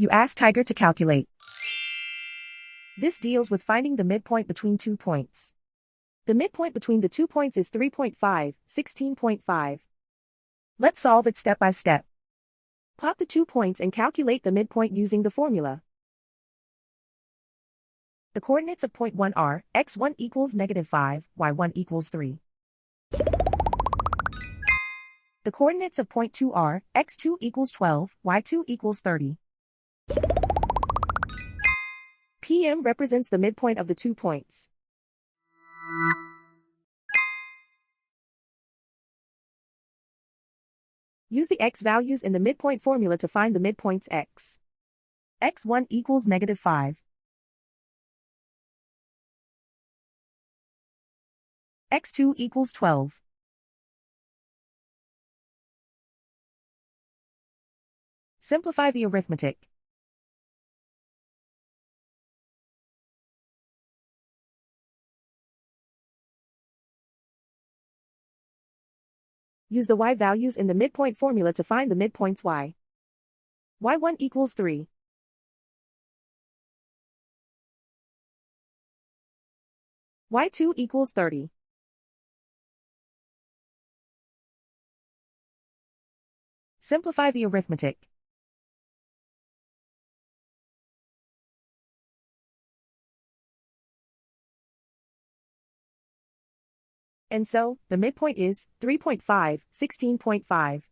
You ask Tiger to calculate. This deals with finding the midpoint between 2 points. The midpoint between the 2 points is 3.5, 16.5. Let's solve it step by step. Plot the 2 points and calculate the midpoint using the formula. The coordinates of point 1 are x1 equals -5, y1 equals 3. The coordinates of point 2 are x2 equals 12, y2 equals 30. PM represents the midpoint of the 2 points. Use the x values in the midpoint formula to find the midpoints x. x1 equals -5. x2 equals 12. Simplify the arithmetic. Use the y values in the midpoint formula to find the midpoints y. y1 equals 3. y2 equals 30. Simplify the arithmetic. And so, the midpoint is 3.5, 16.5.